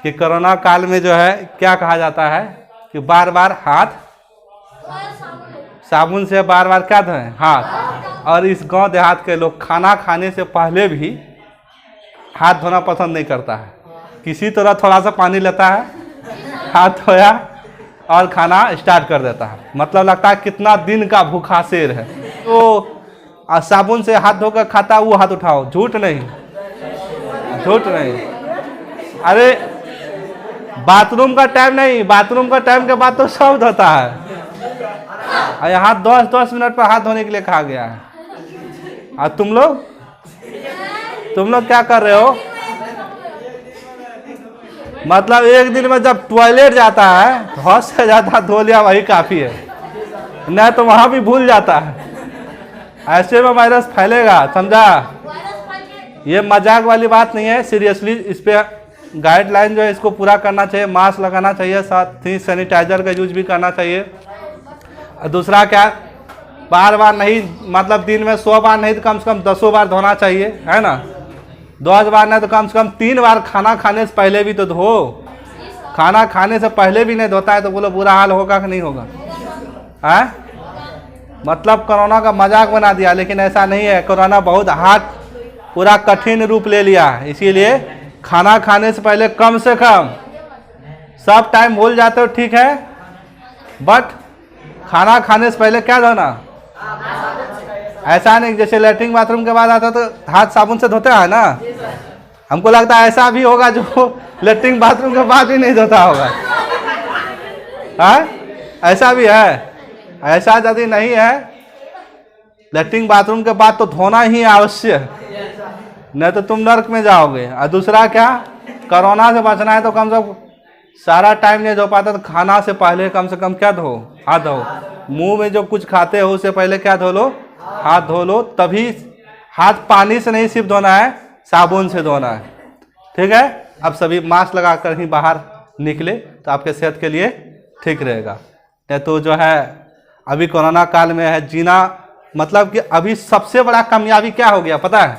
कि कोरोना काल में जो है क्या कहा जाता है कि बार बार हाथ साबुन से बार बार क्या धोएं, हाथ। और इस गांव देहात के लोग खाना खाने से पहले भी हाथ धोना पसंद नहीं करता है। किसी तरह थोड़ा सा पानी लेता है, हाथ धोया और खाना स्टार्ट कर देता है। मतलब लगता है कितना दिन का भूखा शेर है। तो साबुन से हाथ धोकर खाता, वो हाथ उठाओ, झूठ नहीं, झूठ नहीं। अरे बाथरूम का टाइम नहीं, बाथरूम का टाइम के बाद तो सब धोता है। और यहाँ 10-10 मिनट पर हाथ धोने के लिए कहा गया है। और तुम लोग क्या कर रहे हो? मतलब एक दिन में जब टॉयलेट जाता है, हौस से जाता धो लिया वही काफी है, नहीं तो वहां भी भूल जाता है। ऐसे में वायरस फैलेगा, समझा? ये मजाक वाली बात नहीं है, सीरियसली इस पे गाइडलाइन जो है इसको पूरा करना चाहिए। मास्क लगाना चाहिए, साथ ही सैनिटाइजर का यूज भी करना चाहिए। और दूसरा क्या, बार बार नहीं, मतलब दिन में 100 बार नहीं तो कम से कम 10 बार धोना चाहिए, है ना? 10 बार नहीं तो कम से कम 3 बार खाना खाने से पहले भी तो धो। खाना खाने से पहले भी नहीं धोता है तो बोलो बुरा हाल होगा कि नहीं होगा? है मतलब कोरोना का मजाक बना दिया, लेकिन ऐसा नहीं है। कोरोना बहुत हार्ड, पूरा कठिन रूप ले लिया है। इसीलिए खाना खाने से पहले कम से कम, सब टाइम भूल जाते हो ठीक है, बट खाना खाने से पहले क्या धोना? ऐसा नहीं जैसे लैट्रिन बाथरूम के बाद आता तो हाथ साबुन से धोते हैं ना। हमको लगता है ऐसा भी होगा जो लैट्रिन बाथरूम के बाद भी नहीं धोता होगा। हाँ, ऐसा भी है। ऐसा यदि नहीं है, लैट्रिन बाथरूम के बाद तो धोना ही आवश्यक, नहीं तो तुम नर्क में जाओगे। और दूसरा क्या, कोरोना से बचना है तो कम से कम सारा टाइम नहीं धो पाता तो खाना से पहले कम से कम क्या धो, हाथ धो। मुंह में जो कुछ खाते हो उससे पहले क्या धो लो, हाथ धो लो। तभी हाथ पानी से नहीं सिर्फ धोना है, साबुन से धोना है, ठीक है? अब सभी मास्क लगाकर ही बाहर निकले तो आपके सेहत के लिए ठीक रहेगा। नहीं तो जो है अभी कोरोना काल में है जीना, मतलब कि अभी सबसे बड़ा कामयाबी क्या हो गया पता है?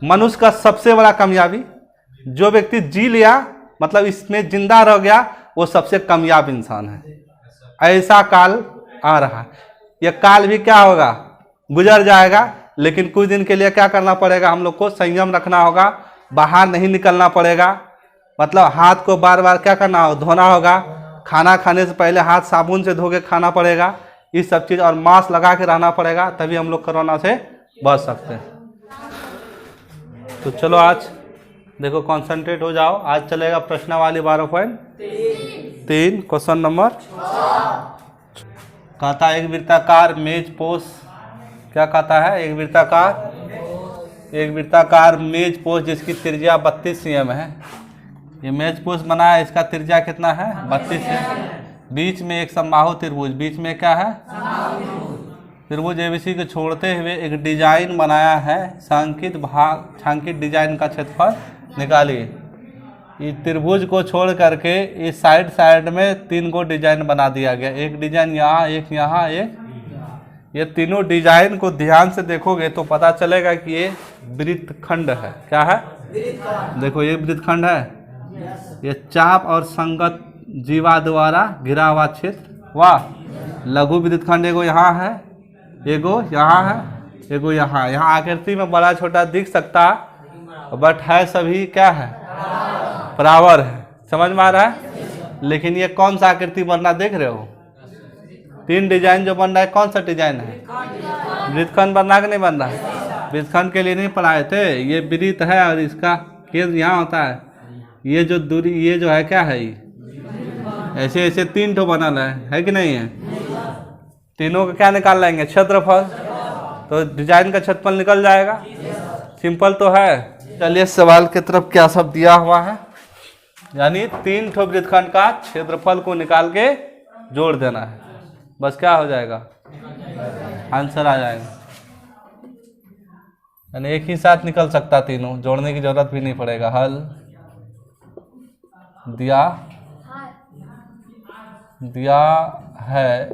मनुष्य का सबसे बड़ा कामयाबी, जो व्यक्ति जी लिया, मतलब इसमें जिंदा रह गया, वो सबसे कामयाब इंसान है। ऐसा काल आ रहा है। यह काल भी क्या होगा, गुजर जाएगा, लेकिन कुछ दिन के लिए क्या करना पड़ेगा, हम लोग को संयम रखना होगा, बाहर नहीं निकलना पड़ेगा। मतलब हाथ को बार बार क्या करना होगा, धोना होगा। खाना खाने से पहले हाथ साबुन से धो के खाना पड़ेगा, इस सब चीज़, और मास्क लगा के रहना पड़ेगा, तभी हम लोग कोरोना से बच सकते हैं। तो चलो आज देखो, कंसंट्रेट हो जाओ। आज चलेगा प्रश्नावली 12.3, क्वेश्चन नंबर। कहता है एक वृत्ताकार मेज पोस्ट, क्या कहता है? एक वृत्ताकार मेज पोस्ट जिसकी त्रिज्या 32 cm है। ये मेज पोस्ट बना है, इसका त्रिज्या कितना है? 32 cm। बीच में एक समबाहु त्रिभुज, बीच में क्या है? त्रिभुज एबीसी को छोड़ते हुए एक डिजाइन बनाया है। छांकित डिजाइन का क्षेत्रफल निकालिए। इस त्रिभुज को छोड़ करके इस साइड में 3 गो डिजाइन बना दिया गया। एक डिजाइन यहाँ, एक यहाँ, एक। ये तीनों डिजाइन को ध्यान से देखोगे तो पता चलेगा कि ये वृत्तखंड है। क्या है? देखो ये वृत्तखंड है। ये चाप और संगत जीवा द्वारा घिरा हुआ क्षेत्र। वाह, लघु वृत्तखंड एगो यहाँ है, एगो यहाँ है, एगो यहाँ। यहाँ आकृति में बड़ा छोटा दिख सकता है, बट है सभी क्या है? बराबर है। समझ में आ रहा है? लेकिन ये कौन सा आकृति बन रहा देख रहे हो? 3 डिजाइन जो बन रहा है, कौन सा डिजाइन है? वृत्तखंड बन रहा कि नहीं बन रहा है? वृत्तखंड के लिए नहीं पढ़ाए थे? ये वृत्त है और इसका केंद्र यहाँ होता है। ये जो दूरी, ये जो है क्या है? ये ऐसे ऐसे 3 ठो बनल है कि नहीं है? तीनों का क्या निकाल लेंगे? क्षेत्रफल। तो डिजाइन का क्षेत्रफल निकल जाएगा। सिंपल तो है। चलिए सवाल की तरफ क्या सब दिया हुआ है, यानी 3 ठो वृत्तखंड का क्षेत्रफल को निकाल के जोड़ देना है, बस क्या हो जाएगा? आंसर आ जाएगा। यानी एक ही साथ निकल सकता, तीनों जोड़ने की जरूरत भी नहीं पड़ेगा। हल दिया है।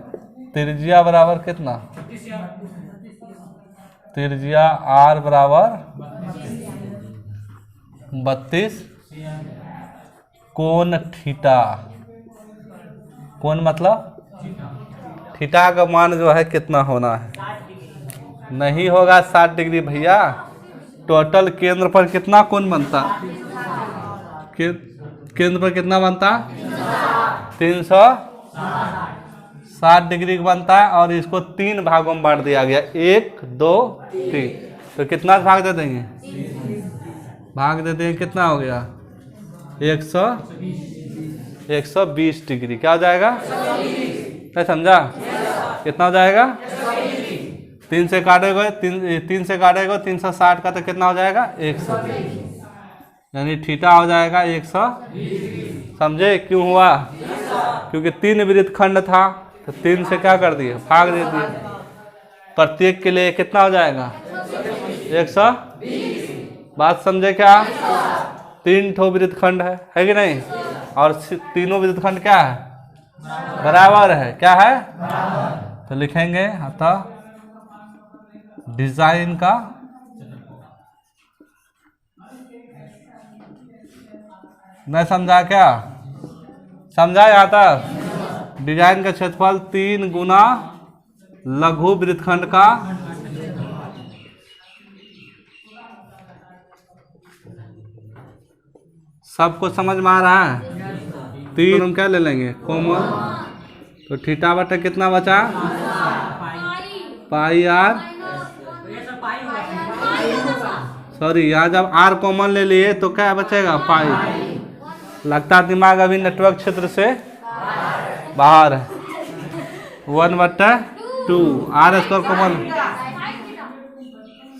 त्रिज्या बराबर कितना? त्रिज्या r बराबर 32 कोण थीटा। कोण मतलब थीटा का मान जो है कितना होना है, नहीं होगा 60 डिग्री भैया। टोटल केंद्र पर कितना कोण बनता, केंद्र पर कितना बनता, 360 डिग्री बनता है। और इसको 3 भागों में बांट दिया गया, 1 2 3। तो कितना भाग दे देंगे, भाग दे देंगे, कितना हो गया 120 डिग्री। क्या हो जाएगा, नहीं समझा, कितना हो जाएगा, 3 से काटेगा, 3 से काटेगा 360 का, तो कितना हो जाएगा 120, यानी थीटा हो जाएगा 120। समझे क्यों हुआ, क्योंकि 3 वृत्तखंड था, तो 3 से क्या कर दिए, भाग दे दिए। प्रत्येक के लिए कितना हो जाएगा 120। बात समझे क्या, 3 ठो वृत्तखंड है कि नहीं, और तीनों वृत्तखंड क्या है, बराबर है। क्या है, तो लिखेंगे अतः डिजाइन का नहीं समझा, क्या समझा यहाँ तक, डिजाइन का क्षेत्रफल 3 गुना लघु वृत्तखंड का सबको समझ में आ रहा है। 3 हम क्या ले लेंगे कॉमन, तो थीटा बटा कितना बचा, पाई आर, सॉरी यहाँ जब आर कॉमन ले लिए तो क्या बचेगा पाई। लगता दिमाग अभी नेटवर्क क्षेत्र से बाहर है। 1/2 R square common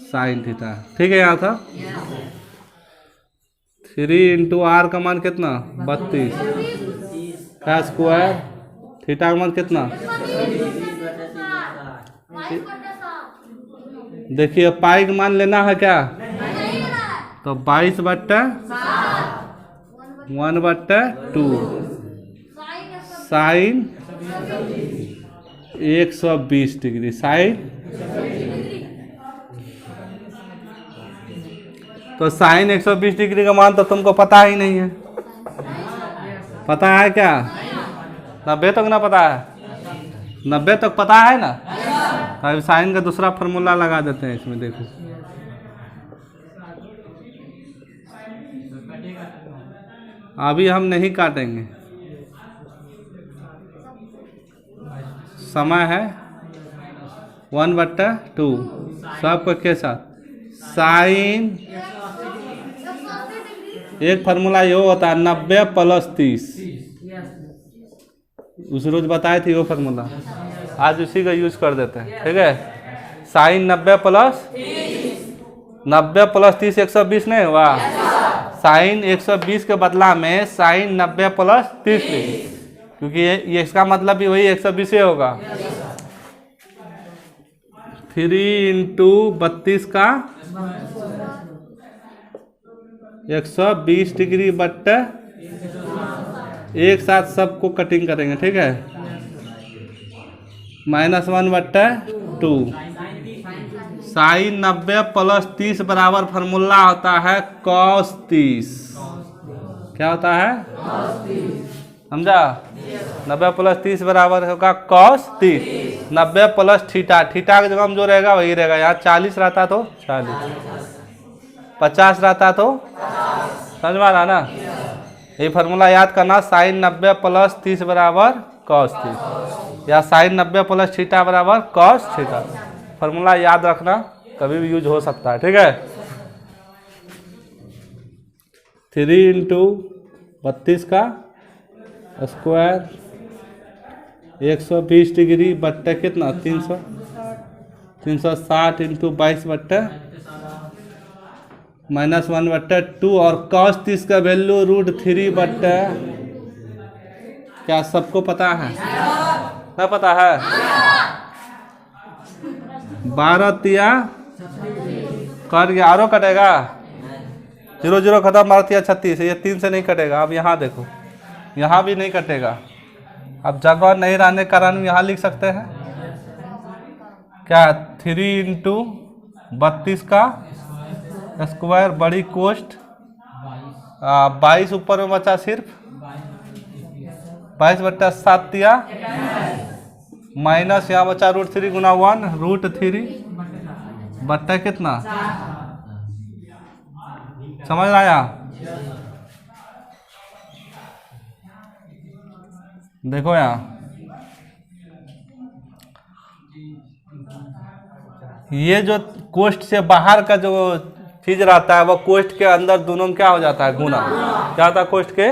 sine theta, ठीक है। यहाँ था 3 × आर का मान कितना 32 का स्क्वायर, थीटा का मान कितना, देखिए पाई का मान लेना है क्या, तो 22/1/2 साइन 120 डिग्री, साइन, तो साइन 120 डिग्री का मान तो तुमको पता ही नहीं है, पता है क्या, 90 तक ना पता है, 90 तक पता है ना। अब साइन का दूसरा फार्मूला लगा देते हैं इसमें, देखो अभी हम नहीं काटेंगे, समय है 1/2 सबको के साथ साइन, एक फार्मूला ये होता है 90 + 30, उस रोज बताए थे वो फार्मूला, आज उसी का यूज कर देते हैं, ठीक है। साइन 90 + 30 120 नहीं हुआ, साइन 120 के बदला में साइन 90 + 30 लिखिए, क्योंकि ये इसका मतलब भी वही 120 ही होगा। 3 × 32 का 120 डिग्री बट्टे, एक साथ सबको कटिंग करेंगे, ठीक है। -1/2 साइन 90 + 30 बराबर फार्मूला होता है cos 30। क्या होता है, समझा, 90 + 30 बराबर होगा cos 30। 90 + थीटा, थीटा की जगह हम जो रहेगा वही रहेगा, यहाँ 40 रहता तो 40, 50 रहता तो, समझ में आ रहा ना। ये फार्मूला याद करना, साइन 90 + 30 बराबर cos 30, या साइन 90 + थीटा बराबर cos थीटा। फार्मूला याद रखना, कभी भी यूज हो सकता है, ठीक है। 3 × 32 का स्क्वायर 120 डिग्री बट्टे कितना 360 × 22 बट्टे -1/2, और cos 30 का वैल्यू √3 बट्टे, क्या सबको पता है, ना पता है, 12 तिया कट गया, आरो कटेगा 0 0 खत्म, 12 तिया 36, ये 3 से नहीं कटेगा। अब यहाँ देखो, यहाँ भी नहीं कटेगा। अब जगह नहीं रहने के कारण यहाँ लिख सकते हैं क्या, 3 × 32 का स्क्वायर बड़ी कोष्ट 22 ऊपर में बचा सिर्फ 22/7 दिया माइनस यहाँ बचा √3 गुना 1 √3 बट्टा कितना, समझ आया। देखो यहाँ ये जो कोष्ठ से बाहर का जो चीज रहता है वो कोष्ठ के अंदर दोनों में क्या हो जाता है, गुना। क्या होता है कोष्ठ के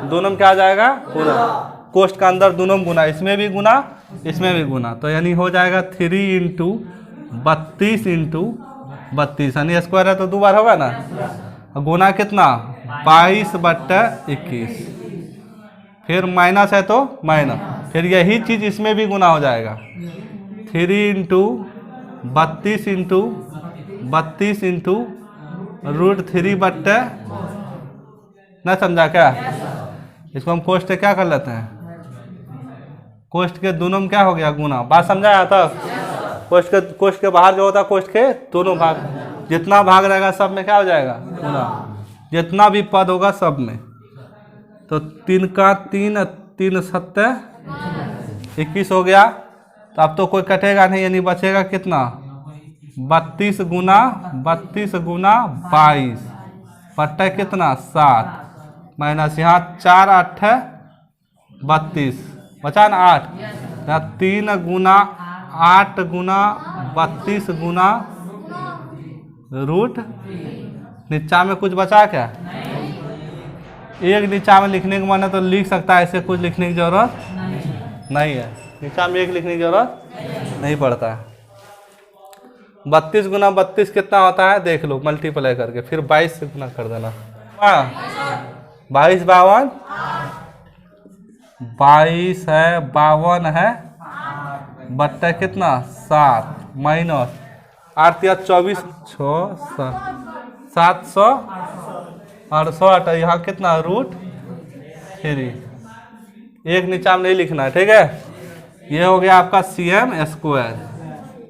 दोनों में क्या आ जाएगा, गुना। कोष्ठ का अंदर दोनों में गुना, इसमें भी गुना इसमें भी गुना, तो यानी हो जाएगा 3 × 32 × 32 यानी स्क्वायर है तो 2 बार होगा ना। गुना कितना 22/21, फिर माइनस है तो माइनस, फिर यही चीज इसमें भी गुना हो जाएगा 3 × 32 × 32 × √3 ना, समझा क्या। इसको हम कोष्ठ क्या कर लेते हैं, कोष्ठ के दोनों में क्या हो गया, गुना। बात समझाया तब। कोष्ठ के बाहर जो होता है कोष्ठ के दोनों भाग, जितना भाग रहेगा सब में क्या हो जाएगा, गुना। जितना भी पद होगा सब में, तो 3 का 3 3 7 21 हो गया। तो अब तो कोई कटेगा नहीं, यानी बचेगा कितना 32 गुना 22 बट्टा कितना 7 माइनस यहाँ 4 8 32 बचा ना 8, 3 गुना 8 गुना 32 गुना रूट नीचा में कुछ बचा क्या, एक नीचा में लिखने का मन है तो लिख सकता है, ऐसे कुछ लिखने की जरूरत नहीं है। नीचा में 1 लिखने की जरूरत नहीं पड़ता है। 32 गुना 32 कितना होता है देख लो, मल्टीप्लाई करके फिर 22 से गुना कर देना। 22 52 22 है 52 है बट्टा कितना 7 माइनस 8 या 24 6 700 68 यहाँ कितना √3, एक नीचा में नहीं लिखना है, ठीक है। ये हो गया आपका cm²,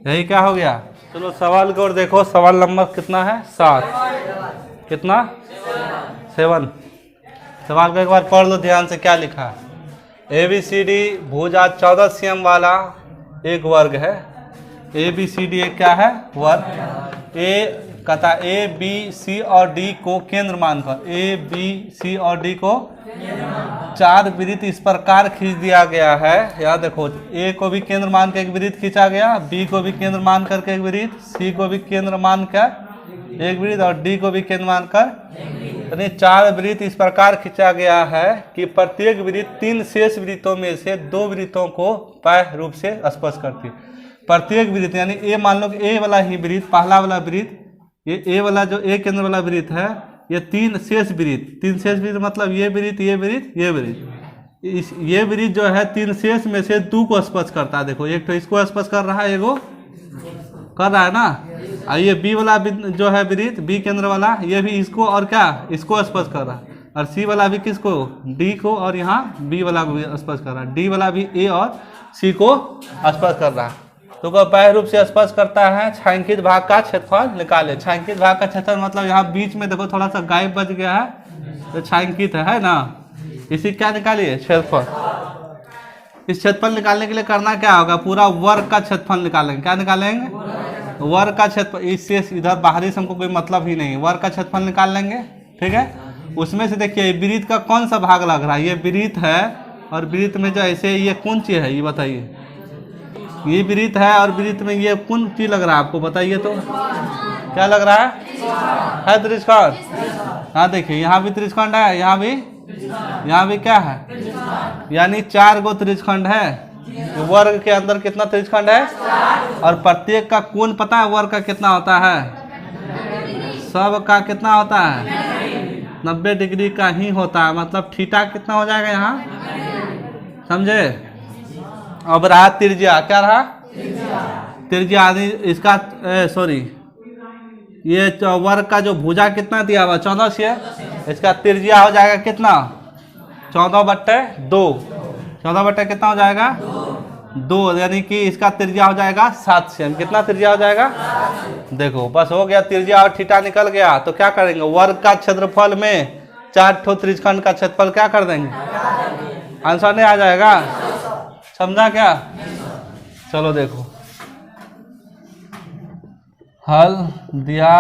यही क्या हो गया। चलो सवाल को और देखो, सवाल नंबर कितना है 7, कितना 7। सवाल को एक बार पढ़ लो ध्यान से, क्या लिखा है। ABCD भुजा 14 cm वाला एक वर्ग है। ABCD एक क्या है वर्ग। ए कहता ABC और D को केंद्र मानकर, ABC और D को 4 वृत्त इस प्रकार खींच दिया गया है। याद देखो, A को भी केंद्र मान कर एक वृत्त खींचा गया, B को भी केंद्र मान करके एक वृत्त, C को भी केंद्र मान कर एक वृत्त और D को भी केंद्र मानकर, यानी 4 वृत्त इस प्रकार खींचा गया है कि प्रत्येक वृत्त 3 शेष वृत्तों में से 2 वृत्तों को बाह्य रूप से स्पर्श करती है। प्रत्येक वृत्त यानी A मान लो कि A वाला ही वृत्त, पहला वाला वृत्त, ये A वाला जो A केंद्र वाला वृत्त है, ये 3 शेष वृत्त, 3 शेष वृत्त मतलब ये वृत्त ये वृत्त ये वृत्त, ये वृत्त जो है 3 शेष में से 2 को स्पर्श करता है। देखो एक तो इसको स्पर्श कर रहा है, एगो कर रहा है ना, और ये B वाला जो है वृत्त B केंद्र वाला, ये भी इसको और क्या इसको स्पर्श कर रहा है, और C वाला भी किसको D को, और यहाँ B वाला को भी स्पर्श कर रहा है, D वाला भी A और C को स्पर्श कर रहा है। तो बाह्य रूप से स्पर्श करता है। छायांकित भाग का क्षेत्रफल निकाले। छायांकित भाग का क्षेत्रफल मतलब यहाँ बीच में देखो थोड़ा सा गायब बच गया है, तो छायांकित है ना, इसी क्या निकालिए क्षेत्रफल। इस क्षेत्रफल निकालने के लिए करना क्या होगा, पूरा वर्ग का क्षेत्रफल निकालेंगे। क्या निकालेंगे, वर्ग का क्षेत्रफल। इससे इधर बाहरी से हमको कोई मतलब ही नहीं, वर्ग का क्षेत्रफल निकाल लेंगे, ठीक है। उसमें से देखिए वृत्त का कौन सा भाग लग रहा है, ये वृत्त है, और वृत्त में जो ऐसे ये कौन चीज है ये बताइए, ये वृत्त है और वृत्त में ये कौन चीज लग रहा है आपको बताइए तो, क्या लग रहा है त्रिकोण। हाँ देखिए यहाँ भी त्रिकोण है, यहाँ भी क्या है, यानी 4 गो त्रिकोण है। वर्ग के अंदर कितना त्रिकोण है, और प्रत्येक का कोण पता है वर्ग का कितना होता है, सब का कितना होता है 90 डिग्री का ही होता है। मतलब थीटा कितना हो जाएगा यहाँ, समझे। अब रहा त्रिज्या, क्या रहा त्रिज्या, इसका सॉरी ये वर्ग का जो भुजा कितना दिया हुआ 14 से, इसका त्रिज्या हो जाएगा कितना 14/2, 14 कितना हो जाएगा 2, यानी कि इसका त्रिज्या हो जाएगा 7 सेम। कितना त्रिज्या हो जाएगा, देखो बस हो गया, त्रिज्या और थीटा निकल गया। तो क्या करेंगे, वर्ग का क्षेत्रफल में 4 ठो त्रिकोण का क्षेत्रफल क्या कर देंगे, आंसर नहीं आ जाएगा? समझा क्या? चलो देखो, हल दिया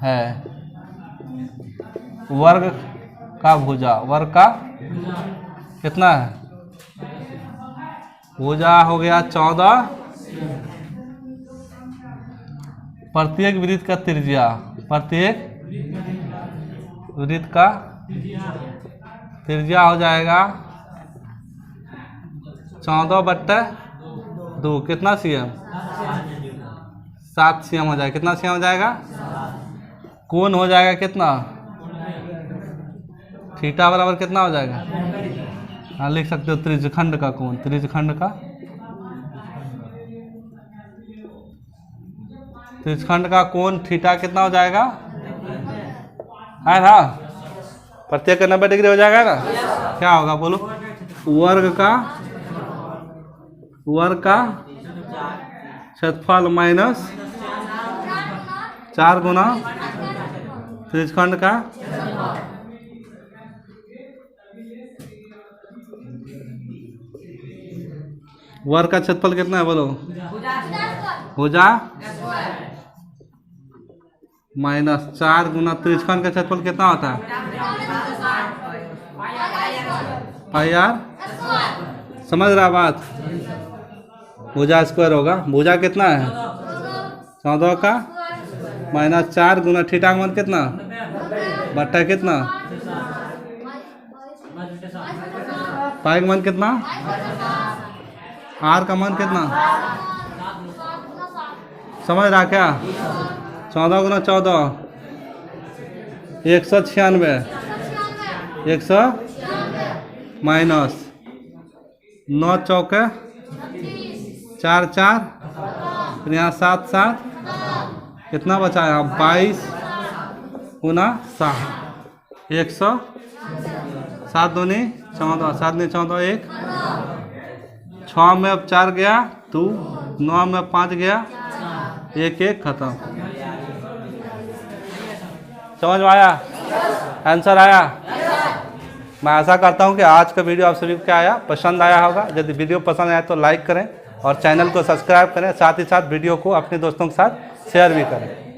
है वर्ग का भुजा। वर्ग का कितना है? भुजा हो गया 14, प्रत्येक वृत्त का त्रिज्या, प्रत्येक वृत्त का त्रिज्या हो जाएगा 14/2। कितना cm? 7 cm हो जाएगा। कितना cm हो जाएगा? कोण हो जाएगा कितना? थीटा बराबर कितना हो जाएगा? हाँ लिख सकते हो त्रिज्यखंड का कोण। त्रिज्यखंड का कोण थीटा कितना हो जाएगा? है ना? प्रत्येक का 90 डिग्री हो जाएगा ना? क्या होगा बोलो? वर्ग का क्षेत्रफल माइनस 4 गुना त्रिज्यखंड का वर्ग का क्षेत्रफल कितना है बोलो? भुजा माइनस 4 गुना त्रिज्यखंड का क्षेत्रफल कितना होता है? पाई आर। समझ रहा बात? भुजा स्क्वायर होगा। भुजा कितना है? 14 का माइनस 4 गुना थीटा का मान कितना? बट्टा कितना? पाई का मान कितना? आर का मान कितना? समझ रहा क्या? 14 गुना 14 196, 100 माइनस 9 चौके 4 4, फिर यहाँ 7 7, कितना बचा है? 22 गुना 7, 100, 7 दूनी 14, 7 दूनी 14, 1, 6 में अब 4 गया 2, 9 में 5 गया 1 1 खत्म। समझ में आया? आंसर आया? मैं आशा करता हूं कि आज का वीडियो आप सभी को क्या आया, पसंद आया होगा। यदि वीडियो पसंद आया तो लाइक करें और चैनल को सब्सक्राइब करें, साथ ही साथ वीडियो को अपने दोस्तों के साथ शेयर भी करें।